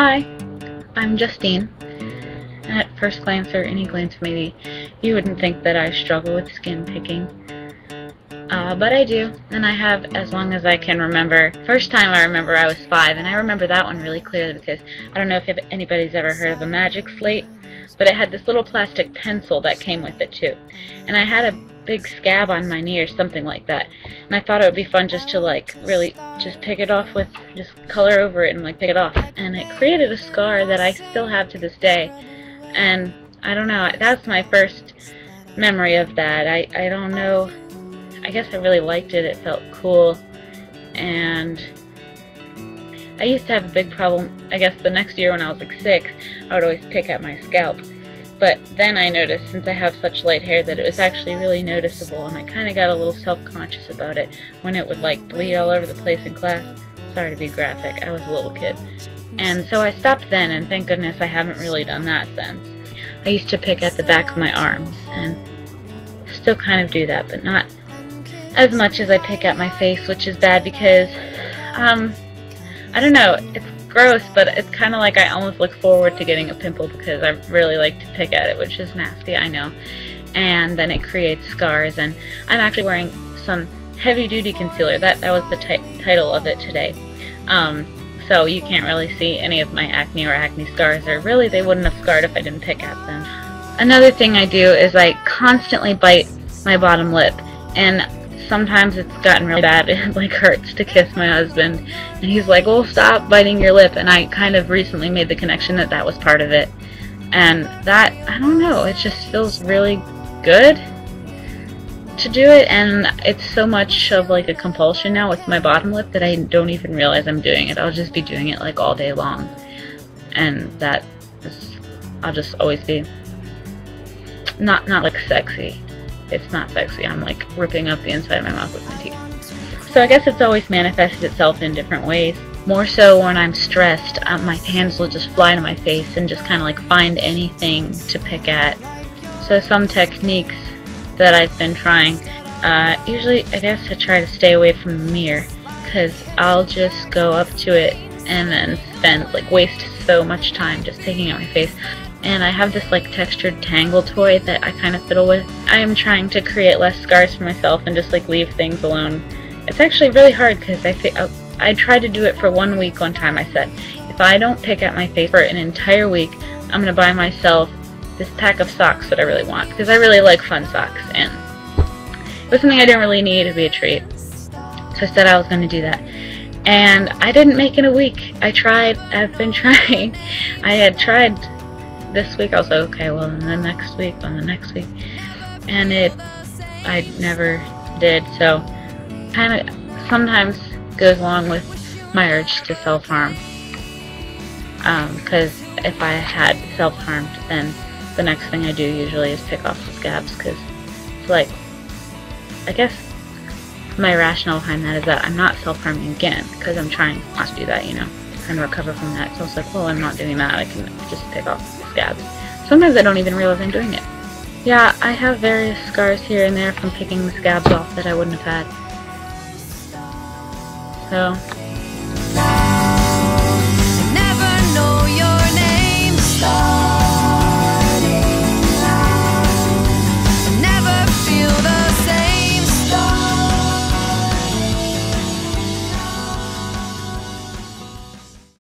Hi, I'm Justine. At first glance, or any glance maybe, you wouldn't think that I struggle with skin picking. But I do, and I have as long as I can remember. First time I remember I was 5, and I remember that one really clearly because I don't know if anybody's ever heard of a magic slate, but it had this little plastic pencil that came with it too. And I had a big scab on my knee or something like that, and I thought it would be fun just to like really just pick it off with, just color over it and like pick it off. And it created a scar that I still have to this day. And I don't know, that's my first memory of that. I don't know, I guess I really liked it. It felt cool. And I used to have a big problem, I guess the next year when I was like 6, I would always pick at my scalp. But then I noticed, since I have such light hair, that it was actually really noticeable, and I kind of got a little self-conscious about it when it would like bleed all over the place in class. Sorry to be graphic, I was a little kid. And so I stopped then, and thank goodness I haven't really done that since. I used to pick at the back of my arms, and still kind of do that, but not as much as I pick at my face, which is bad because, I don't know, it's gross, but it's kind of like I almost look forward to getting a pimple because I really like to pick at it, which is nasty, I know. And then it creates scars, and I'm actually wearing some heavy-duty concealer. That was the title of it today. So you can't really see any of my acne or acne scars, or really they wouldn't have scarred if I didn't pick at them. Another thing I do is I constantly bite my bottom lip, and sometimes it's gotten really bad. It like hurts to kiss my husband, and he's like, "Well, stop biting your lip." And I kind of recently made the connection that that was part of it, and that, I don't know, it just feels really good to do it. And it's so much of like a compulsion now with my bottom lip that I don't even realize I'm doing it. I'll just be doing it like all day long, and that is, I'll just always be not like sexy. It's not sexy. I'm like ripping up the inside of my mouth with my teeth. So I guess it's always manifested itself in different ways. More so when I'm stressed, my hands will just fly to my face and just kind of like find anything to pick at. So some techniques that I've been trying, usually I guess I try to stay away from the mirror, because I'll just go up to it and then waste so much time just taking out my face. And I have this like textured tangle toy that I kind of fiddle with. I am trying to create less scars for myself and just like leave things alone. It's actually really hard because I tried to do it for 1 week one time. I said, if I don't pick at my face for an entire week, I'm going to buy myself this pack of socks that I really want, because I really like fun socks, and it was something I didn't really need. It'd be a treat. So I said I was going to do that. And I didn't make it a week. I've been trying. I had tried this week, I was like, okay, well, and the next week, and I never did. So kind of sometimes goes along with my urge to self-harm, because if I had self-harmed, then the next thing I do usually is pick off the scabs, because it's like, I guess my rationale behind that is that I'm not self-harming again, because I'm trying not to do that, you know, trying to recover from that. So it's like, well, I'm not doing that, I can just pick off scabs. Sometimes I don't even realize I'm doing it. Yeah, I have various scars here and there from picking the scabs off that I wouldn't have had. So